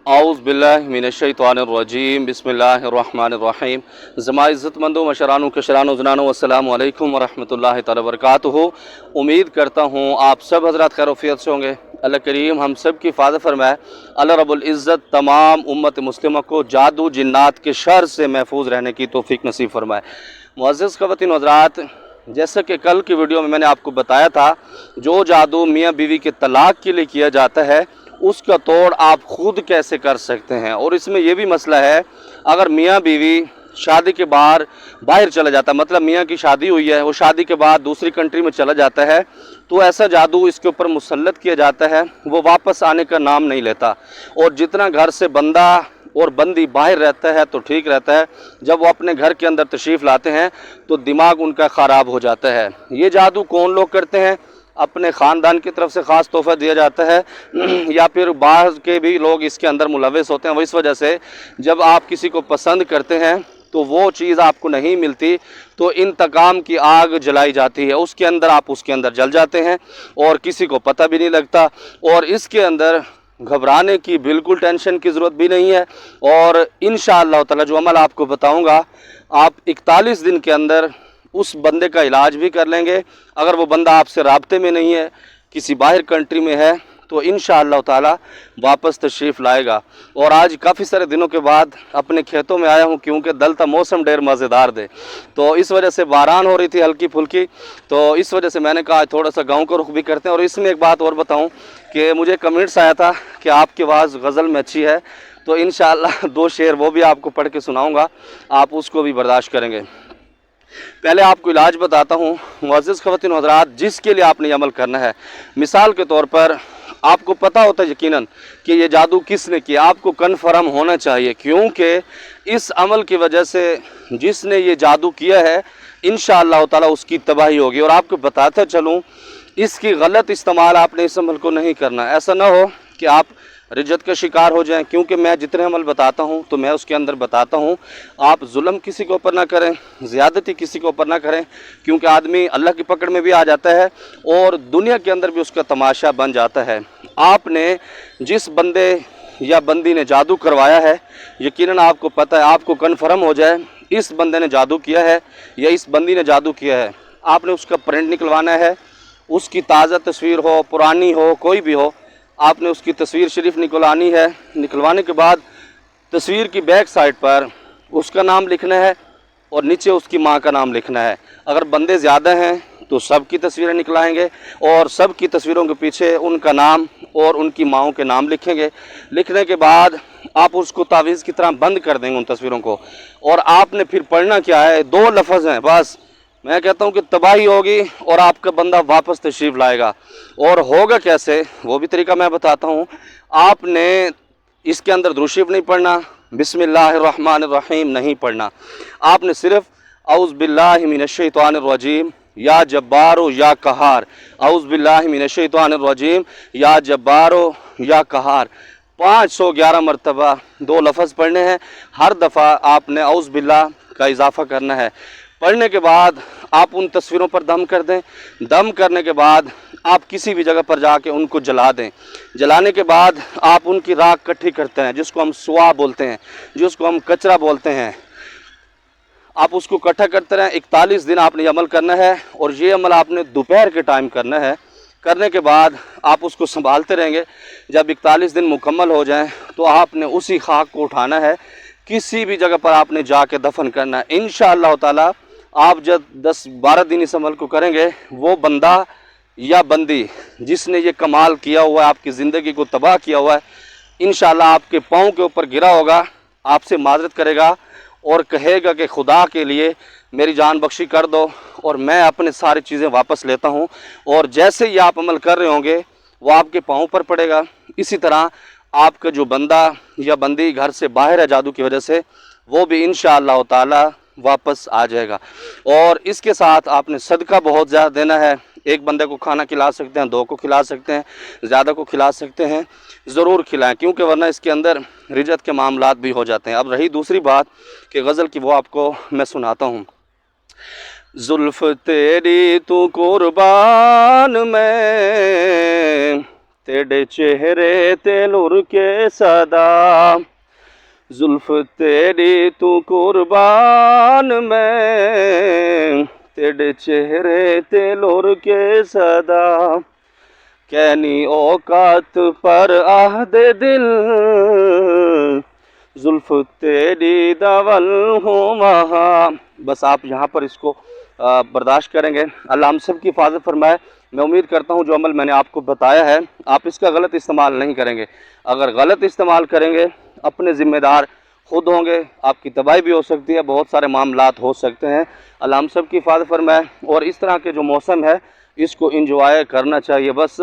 आऊज़ बिल्लाहि मिनश्शैतानिर्रजीम बिस्मिल्लाहिर्रहमानिर्रहीम। ज़मा इज़्ज़तमंदों मशरानों कशरानों ज़नानों अस्सलामु अलैकुम वरहमतुल्लाहि तआला वबरकातुहू। उम्मीद करता हूँ आप सब हज़रात खैर से होंगे। अल्लाह करीम हम सब की हिफाज़त फरमाए। अल्लाह रब्बुल इज़्ज़त तमाम उम्मत मुस्लिमा को जादू जिन्नात के शर से महफूज रहने की तौफ़ीक नसीब फरमाए। मुअज़्ज़ज़ ख़वातीन हज़रात, जैसा कि कल की वीडियो में मैंने आपको बताया था, जो जादू मियाँ बीवी के तलाक़ के लिए किया जाता है उसका तोड़ आप खुद कैसे कर सकते हैं। और इसमें यह भी मसला है, अगर मियाँ बीवी शादी के बाहर चला जाता है, मतलब मियाँ की शादी हुई है, वो शादी के बाद दूसरी कंट्री में चला जाता है, तो ऐसा जादू इसके ऊपर मुसल्लत किया जाता है, वो वापस आने का नाम नहीं लेता। और जितना घर से बंदा और बंदी बाहर रहता है तो ठीक रहता है, जब वो अपने घर के अंदर तशरीफ़ लाते हैं तो दिमाग उनका ख़राब हो जाता है। ये जादू कौन लोग करते हैं? अपने ख़ानदान की तरफ से ख़ास तोहफ़ा दिया जाता है या फिर बाहर के भी लोग इसके अंदर मुलव्वस होते हैं। वो इस वजह से जब आप किसी को पसंद करते हैं तो वो चीज़ आपको नहीं मिलती, तो इंतकाम की आग जलाई जाती है, उसके अंदर आप उसके अंदर जल जाते हैं और किसी को पता भी नहीं लगता। और इसके अंदर घबराने की बिल्कुल टेंशन की ज़रूरत भी नहीं है। और इंशाअल्लाह ताला जो अमल आपको बताऊंगा, आप 41 दिन के अंदर उस बंदे का इलाज भी कर लेंगे। अगर वो बंदा आपसे राब्ते में नहीं है, किसी बाहर कंट्री में है, तो इंशाअल्लाह ताला वापस तशरीफ़ लाएगा। और आज काफ़ी सारे दिनों के बाद अपने खेतों में आया हूँ, क्योंकि दलता मौसम ढेर मज़ेदार दे, तो इस वजह से बारान हो रही थी हल्की फुल्की, तो इस वजह से मैंने कहा थोड़ा सा गाँव का रुख भी करते हैं। और इसमें एक बात और बताऊँ कि मुझे कमेंट्स आया था कि आपकी आवाज़ गज़ल में अच्छी है, तो इंशाअल्लाह 2 शेर वो भी आपको पढ़ के सुनाऊँगा, आप उसको भी बर्दाश्त करेंगे। पहले आपको इलाज बताता हूँ मुअज़्ज़ज़ ख़वातीन हज़रात, जिसके लिए आपने अमल करना है। मिसाल के तौर पर आपको पता होता है यकीनन कि ये जादू किसने किया, आपको कन्फर्म होना चाहिए, क्योंकि इस अमल की वजह से जिसने ये जादू किया है इंशाअल्लाह ताला उसकी तबाही होगी। और आपको बताता चलूँ, इसकी गलत इस्तेमाल आपने इस अमल को नहीं करना। ऐसा ना हो कि आप रिजत का शिकार हो जाएं, क्योंकि मैं जितने अमल बताता हूं तो मैं उसके अंदर बताता हूं आप जुल्म किसी के ऊपर ना करें, ज़्यादती किसी के ऊपर ना करें, क्योंकि आदमी अल्लाह की पकड़ में भी आ जाता है और दुनिया के अंदर भी उसका तमाशा बन जाता है। आपने जिस बंदे या बंदी ने जादू करवाया है, यकीनन आपको पता है, आपको कन्फर्म हो जाए इस बंदे ने जादू किया है या इस बंदी ने जादू किया है, आपने उसका प्रिंट निकलवाना है। उसकी ताज़ा तस्वीर हो, पुरानी हो, कोई भी हो, आपने उसकी तस्वीर शरीफ निकलवानी है। निकलवाने के बाद तस्वीर की बैक साइड पर उसका नाम लिखना है और नीचे उसकी माँ का नाम लिखना है। अगर बंदे ज़्यादा हैं तो सब की तस्वीरें निकलाएंगे और सब की तस्वीरों के पीछे उनका नाम और उनकी माँओं के नाम लिखेंगे। लिखने के बाद आप उसको तावीज़ की तरह बंद कर देंगे उन तस्वीरों को। और आपने फिर पढ़ना क्या है, 2 लफ्ज़ हैं बस। मैं कहता हूँ कि तबाही होगी और आपका बंदा वापस तशरीफ़ लाएगा। और होगा कैसे, वो भी तरीका मैं बताता हूँ। आपने इसके अंदर दुरूद शरीफ नहीं पढ़ना, बिस्मिल्लाहिर्रहमानिर्रहीम नहीं पढ़ना, आपने सिर्फ औज़ बिल्लाहि मिनश्शैतानिर्रजीम या जब्बारो या कहार, औज़ बिल्लाहि मिनश्शैतानिर्रजीम या जब्बारो या कहार 511 मरतबा 2 लफ्ज़ पढ़ने हैं। हर दफ़ा आपने औज़ बिल्लाह का इजाफ़ा करना है। पढ़ने के बाद आप उन तस्वीरों पर दम कर दें। दम करने के बाद आप किसी भी जगह पर जाके उनको जला दें। जलाने के बाद आप उनकी राख इकट्ठी करते हैं, जिसको हम सुआ बोलते हैं, जिसको हम कचरा बोलते हैं, आप उसको इकट्ठा करते रहें। 41 दिन आपने अमल करना है और ये अमल आपने दोपहर के टाइम करना है। करने के बाद आप उसको संभालते रहेंगे। जब 41 दिन मुकम्मल हो जाएं तो आपने उसी खाक को उठाना है, किसी भी जगह पर आपने जाके दफन करना है। इंशाअल्लाह ताला आप जब 10-12 दिन इस अमल को करेंगे, वो बंदा या बंदी जिसने ये कमाल किया हुआ है, आपकी ज़िंदगी को तबाह किया हुआ है, इंशाअल्लाह आपके पाँव के ऊपर गिरा होगा, आपसे माजरत करेगा और कहेगा कि खुदा के लिए मेरी जान बख्शी कर दो और मैं अपने सारी चीज़ें वापस लेता हूँ। और जैसे ही आप अमल कर रहे होंगे वो आपके पाँव पर पड़ेगा। इसी तरह आपका जो बंदा या बंदी घर से बाहर है जादू की वजह से, वो भी इंशाअल्लाह ताला वापस आ जाएगा। और इसके साथ आपने सदका बहुत ज़्यादा देना है। एक बंदे को खाना खिला सकते हैं, 2 को खिला सकते हैं, ज़्यादा को खिला सकते हैं, ज़रूर खिलाएं, क्योंकि वरना इसके अंदर रिजत के मामलात भी हो जाते हैं। अब रही दूसरी बात कि गज़ल की, वो आपको मैं सुनाता हूँ। जुल्फ़ तेरी तू कुर्बान मैं تیرے چہرے تے نور کے صدا زلف تیری تو قربان میں تیرے چہرے تے نور کے صدا کینی اوقات پر عہد دل زلف تیری دول ہوں وہاں. بس آپ یہاں پر اس کو برداشت کریں گے. اللہ ہم سب کی حفاظت فرمائے. میں امید کرتا ہوں جو عمل میں نے آپ کو بتایا ہے آپ اس کا غلط استعمال نہیں کریں گے. اگر غلط استعمال کریں گے اپنے ذمہ دار خود ہوں گے. آپ کی تباہی بھی ہو سکتی ہے, بہت سارے معاملات ہو سکتے ہیں. اللہ ہم سب کی حفاظت فرمائے. اور اس طرح کے جو موسم ہے اس کو انجوائے کرنا چاہیے. بس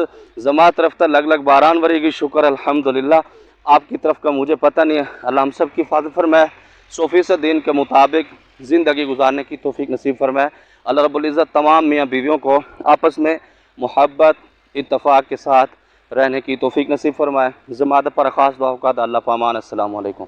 زما طرف تا لگ لگ باران وری کی شکر الحمدللہ. آپ کی طرف کا مجھے پتہ نہیں ہے. اللہ ہم سب کی حفاظت فرمائے. 100% دین کے مطابق زندگی گزارنے کی توفیق نصیب فرمائے. اللہ رب العزت تمام میاں بیویوں کو آپس میں محبت اتفاق کے ساتھ رہنے کی توفیق نصیب فرمائے. زمادہ پر خاص دعا کا اللہ فامان. السلام علیکم.